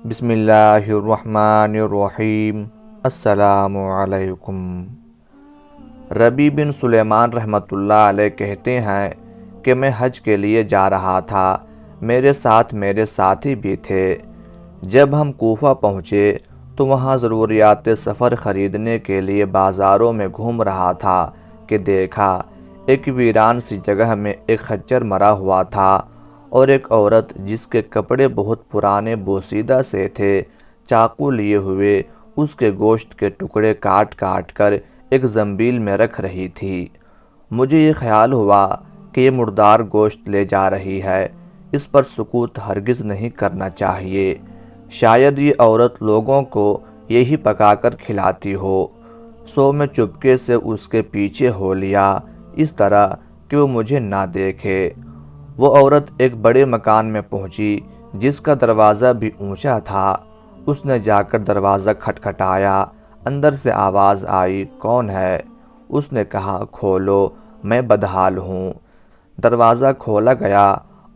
بسم اللہ الرحمن الرحیم۔ السلام علیکم۔ ربیع بن سلیمان رحمۃ اللہ علیہ کہتے ہیں کہ میں حج کے لیے جا رہا تھا، میرے ساتھ میرے ساتھی بھی تھے۔ جب ہم کوفہ پہنچے تو وہاں ضروریات سفر خریدنے کے لیے بازاروں میں گھوم رہا تھا کہ دیکھا ایک ویران سی جگہ میں ایک خچر مرا ہوا تھا اور ایک عورت جس کے کپڑے بہت پرانے بوسیدہ سے تھے، چاقو لیے ہوئے اس کے گوشت کے ٹکڑے کاٹ کاٹ کر ایک زنبیل میں رکھ رہی تھی۔ مجھے یہ خیال ہوا کہ یہ مردار گوشت لے جا رہی ہے، اس پر سکوت ہرگز نہیں کرنا چاہیے۔ شاید یہ عورت لوگوں کو یہی پکا کر کھلاتی ہو، سو میں چپکے سے اس کے پیچھے ہو لیا، اس طرح کہ وہ مجھے نہ دیکھے۔ وہ عورت ایک بڑے مکان میں پہنچی جس کا دروازہ بھی اونچا تھا۔ اس نے جا کر دروازہ کھٹکھٹایا، اندر سے آواز آئی، کون ہے؟ اس نے کہا، کھولو، میں بدحال ہوں۔ دروازہ کھولا گیا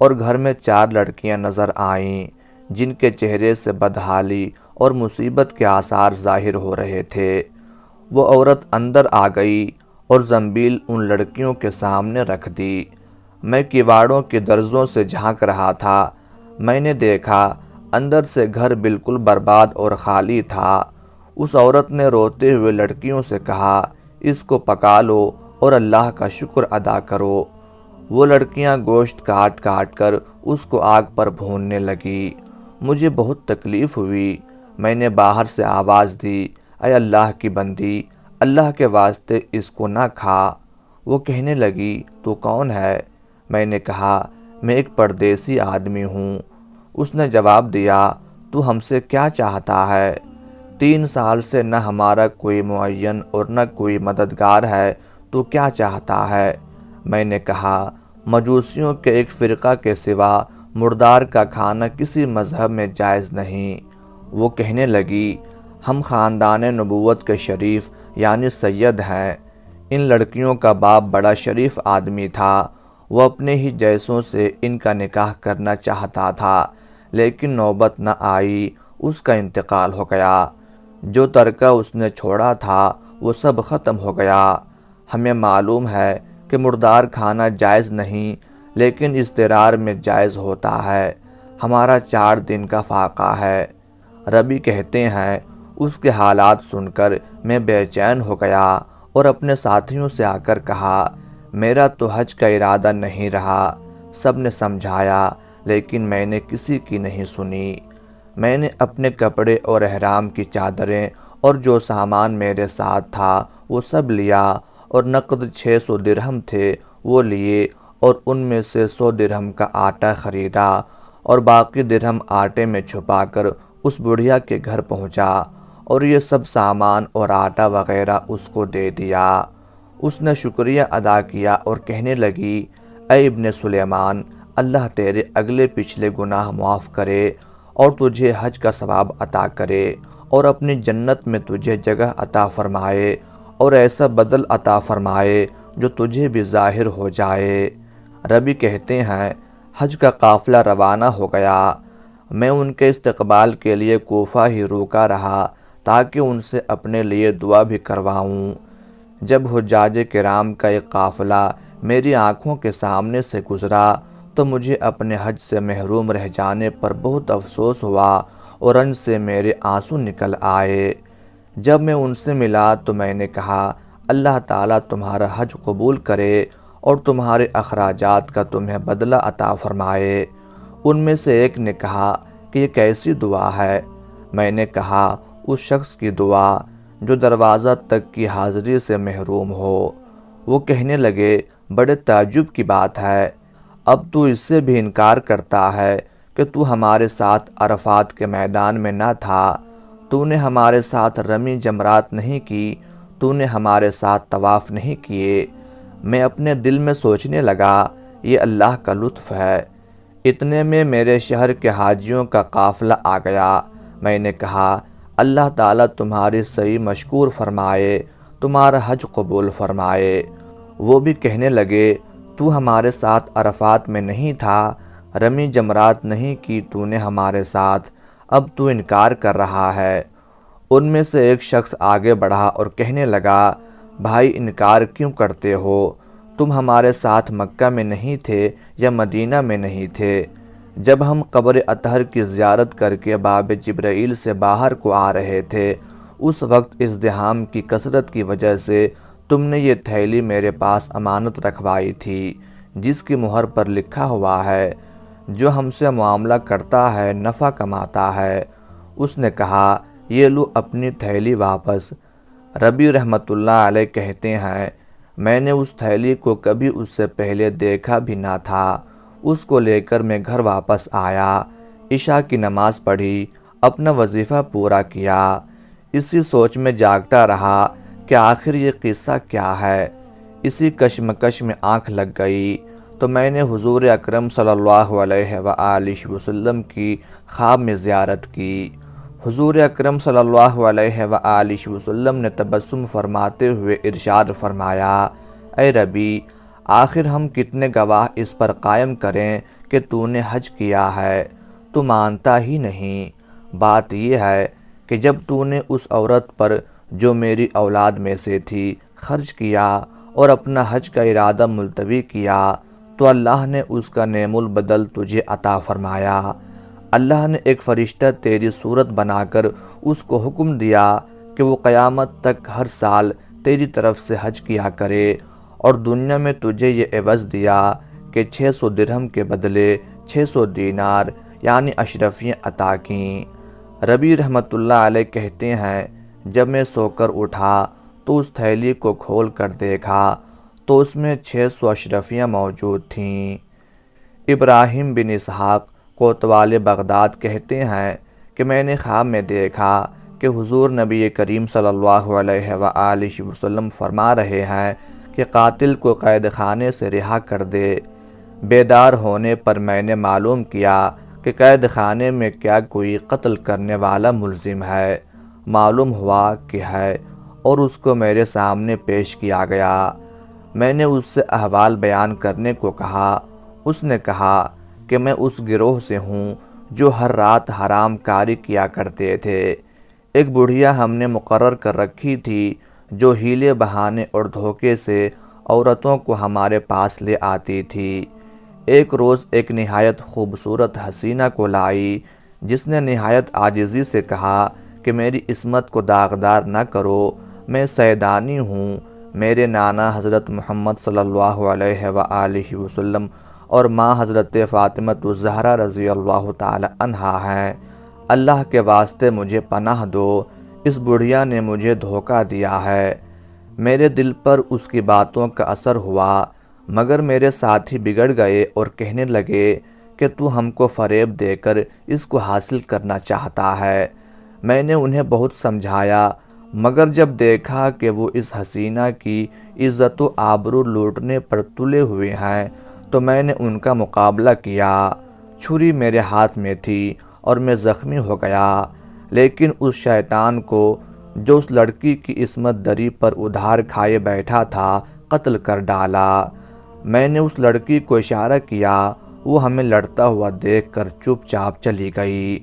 اور گھر میں 4 لڑکیاں نظر آئیں جن کے چہرے سے بدحالی اور مصیبت کے آثار ظاہر ہو رہے تھے۔ وہ عورت اندر آ گئی اور زنبیل ان لڑکیوں کے سامنے رکھ دی۔ میں کواڑوں کے درزوں سے جھانک رہا تھا۔ میں نے دیکھا اندر سے گھر بالکل برباد اور خالی تھا۔ اس عورت نے روتے ہوئے لڑکیوں سے کہا، اس کو پکا لو اور اللہ کا شکر ادا کرو۔ وہ لڑکیاں گوشت کاٹ کاٹ کر اس کو آگ پر بھوننے لگی۔ مجھے بہت تکلیف ہوئی۔ میں نے باہر سے آواز دی، اے اللہ کی بندی، اللہ کے واسطے اس کو نہ کھا۔ وہ کہنے لگی، تو کون ہے؟ میں نے کہا، میں ایک پردیسی آدمی ہوں۔ اس نے جواب دیا، تو ہم سے کیا چاہتا ہے؟ 3 سال سے نہ ہمارا کوئی معین اور نہ کوئی مددگار ہے، تو کیا چاہتا ہے؟ میں نے کہا، مجوسیوں کے ایک فرقہ کے سوا مردار کا کھانا کسی مذہب میں جائز نہیں۔ وہ کہنے لگی، ہم خاندان نبوت کے شریف یعنی سید ہیں۔ ان لڑکیوں کا باپ بڑا شریف آدمی تھا، وہ اپنے ہی جیسوں سے ان کا نکاح کرنا چاہتا تھا، لیکن نوبت نہ آئی، اس کا انتقال ہو گیا۔ جو ترکہ اس نے چھوڑا تھا وہ سب ختم ہو گیا۔ ہمیں معلوم ہے کہ مردار کھانا جائز نہیں، لیکن اضطرار میں جائز ہوتا ہے۔ ہمارا 4 دن کا فاقہ ہے۔ ربیع کہتے ہیں، اس کے حالات سن کر میں بے چین ہو گیا اور اپنے ساتھیوں سے آ کر کہا، میرا تو حج کا ارادہ نہیں رہا۔ سب نے سمجھایا لیکن میں نے کسی کی نہیں سنی۔ میں نے اپنے کپڑے اور احرام کی چادریں اور جو سامان میرے ساتھ تھا وہ سب لیا، اور نقد 600 درہم تھے وہ لیے، اور ان میں سے 100 درہم کا آٹا خریدا اور باقی درہم آٹے میں چھپا کر اس بڑھیا کے گھر پہنچا، اور یہ سب سامان اور آٹا وغیرہ اس کو دے دیا۔ اس نے شکریہ ادا کیا اور کہنے لگی، اے ابن سلیمان، اللہ تیرے اگلے پچھلے گناہ معاف کرے اور تجھے حج کا ثواب عطا کرے، اور اپنی جنت میں تجھے جگہ عطا فرمائے، اور ایسا بدل عطا فرمائے جو تجھے بھی ظاہر ہو جائے۔ ربیع کہتے ہیں، حج کا قافلہ روانہ ہو گیا۔ میں ان کے استقبال کے لیے کوفہ ہی روکا رہا تاکہ ان سے اپنے لیے دعا بھی کرواؤں۔ جب حجاج کرام کا ایک قافلہ میری آنکھوں کے سامنے سے گزرا تو مجھے اپنے حج سے محروم رہ جانے پر بہت افسوس ہوا اور رنج سے میرے آنسو نکل آئے۔ جب میں ان سے ملا تو میں نے کہا، اللہ تعالیٰ تمہارا حج قبول کرے اور تمہارے اخراجات کا تمہیں بدلہ عطا فرمائے۔ ان میں سے ایک نے کہا کہ یہ کیسی دعا ہے؟ میں نے کہا، اس شخص کی دعا جو دروازہ تک کی حاضری سے محروم ہو۔ وہ کہنے لگے، بڑے تعجب کی بات ہے، اب تو اس سے بھی انکار کرتا ہے کہ تو ہمارے ساتھ عرفات کے میدان میں نہ تھا، تو نے ہمارے ساتھ رمی جمرات نہیں کی، تو نے ہمارے ساتھ طواف نہیں کیے۔ میں اپنے دل میں سوچنے لگا، یہ اللہ کا لطف ہے۔ اتنے میں میرے شہر کے حاجیوں کا قافلہ آ گیا۔ میں نے کہا، اللہ تعالیٰ تمہاری سعی مشکور فرمائے، تمہارا حج قبول فرمائے۔ وہ بھی کہنے لگے، تو ہمارے ساتھ عرفات میں نہیں تھا، رمی جمرات نہیں کی تو نے ہمارے ساتھ، اب تو انکار کر رہا ہے۔ ان میں سے ایک شخص آگے بڑھا اور کہنے لگا، بھائی انکار کیوں کرتے ہو؟ تم ہمارے ساتھ مکہ میں نہیں تھے یا مدینہ میں نہیں تھے؟ جب ہم قبر اطہر کی زیارت کر کے باب جبرائیل سے باہر کو آ رہے تھے، اس وقت ازدحام کی کثرت کی وجہ سے تم نے یہ تھیلی میرے پاس امانت رکھوائی تھی، جس کی مہر پر لکھا ہوا ہے، جو ہم سے معاملہ کرتا ہے نفع کماتا ہے۔ اس نے کہا، یہ لو اپنی تھیلی واپس۔ ربی رحمۃ اللہ علیہ کہتے ہیں، میں نے اس تھیلی کو کبھی اس سے پہلے دیکھا بھی نہ تھا۔ اس کو لے کر میں گھر واپس آیا، عشاء کی نماز پڑھی، اپنا وظیفہ پورا کیا۔ اسی سوچ میں جاگتا رہا کہ آخر یہ قصہ کیا ہے۔ اسی کشمکش میں آنکھ لگ گئی تو میں نے حضور اکرم صلی اللہ علیہ وآلہ وسلم کی خواب میں زیارت کی۔ حضور اکرم صلی اللہ علیہ وآلہ وسلم نے تبسم فرماتے ہوئے ارشاد فرمایا، اے ربی، آخر ہم کتنے گواہ اس پر قائم کریں کہ تو نے حج کیا ہے؟ تو مانتا ہی نہیں۔ بات یہ ہے کہ جب تو نے اس عورت پر جو میری اولاد میں سے تھی خرچ کیا اور اپنا حج کا ارادہ ملتوی کیا تو اللہ نے اس کا نعم البدل تجھے عطا فرمایا۔ اللہ نے ایک فرشتہ تیری صورت بنا کر اس کو حکم دیا کہ وہ قیامت تک ہر سال تیری طرف سے حج کیا کرے، اور دنیا میں تجھے یہ عوض دیا کہ 600 درہم کے بدلے 600 دینار یعنی اشرفیاں عطا کیں۔ ربی رحمۃ اللہ علیہ کہتے ہیں، جب میں سو کر اٹھا تو اس تھیلی کو کھول کر دیکھا تو اس میں 600 اشرفیاں موجود تھیں۔ ابراہیم بن اسحاق کوتوال بغداد کہتے ہیں کہ میں نے خواب میں دیکھا کہ حضور نبی کریم صلی اللہ علیہ وآلہ وسلم فرما رہے ہیں کہ قاتل کو قید خانے سے رہا کر دے۔ بیدار ہونے پر میں نے معلوم کیا کہ قید خانے میں کیا کوئی قتل کرنے والا ملزم ہے؟ معلوم ہوا کہ ہے، اور اس کو میرے سامنے پیش کیا گیا۔ میں نے اس سے احوال بیان کرنے کو کہا۔ اس نے کہا کہ میں اس گروہ سے ہوں جو ہر رات حرام کاری کیا کرتے تھے۔ ایک بڑھیا ہم نے مقرر کر رکھی تھی جو ہیلے بہانے اور دھوکے سے عورتوں کو ہمارے پاس لے آتی تھی۔ ایک روز ایک نہایت خوبصورت حسینہ کو لائی، جس نے نہایت عاجزی سے کہا کہ میری عصمت کو داغدار نہ کرو، میں سیدانی ہوں، میرے نانا حضرت محمد صلی اللہ علیہ وآلہ وسلم اور ماں حضرت فاطمہ الزہرا رضی اللہ تعالی عنہا ہیں، اللہ کے واسطے مجھے پناہ دو، اس بڑھیا نے مجھے دھوکہ دیا ہے۔ میرے دل پر اس کی باتوں کا اثر ہوا، مگر میرے ساتھی بگڑ گئے اور کہنے لگے کہ تو ہم کو فریب دے کر اس کو حاصل کرنا چاہتا ہے۔ میں نے انہیں بہت سمجھایا، مگر جب دیکھا کہ وہ اس حسینہ کی عزت و آبرو لوٹنے پر تلے ہوئے ہیں تو میں نے ان کا مقابلہ کیا۔ چھری میرے ہاتھ میں تھی اور میں زخمی ہو گیا، لیکن اس شیطان کو جو اس لڑکی کی عصمت دری پر ادھار کھائے بیٹھا تھا قتل کر ڈالا۔ میں نے اس لڑکی کو اشارہ کیا، وہ ہمیں لڑتا ہوا دیکھ کر چپ چاپ چلی گئی۔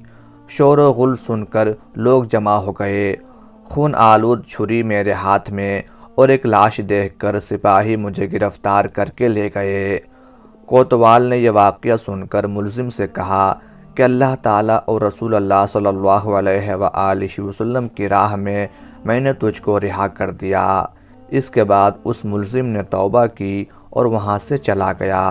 شور و غل سن کر لوگ جمع ہو گئے۔ خون آلود چھری میرے ہاتھ میں اور ایک لاش دیکھ کر سپاہی مجھے گرفتار کر کے لے گئے۔ کوتوال نے یہ واقعہ سن کر ملزم سے کہا کہ اللہ تعالیٰ اور رسول اللہ صلی اللہ علیہ وآلہ وسلم کی راہ میں نے تجھ کو رہا کر دیا۔ اس کے بعد اس ملزم نے توبہ کی اور وہاں سے چلا گیا۔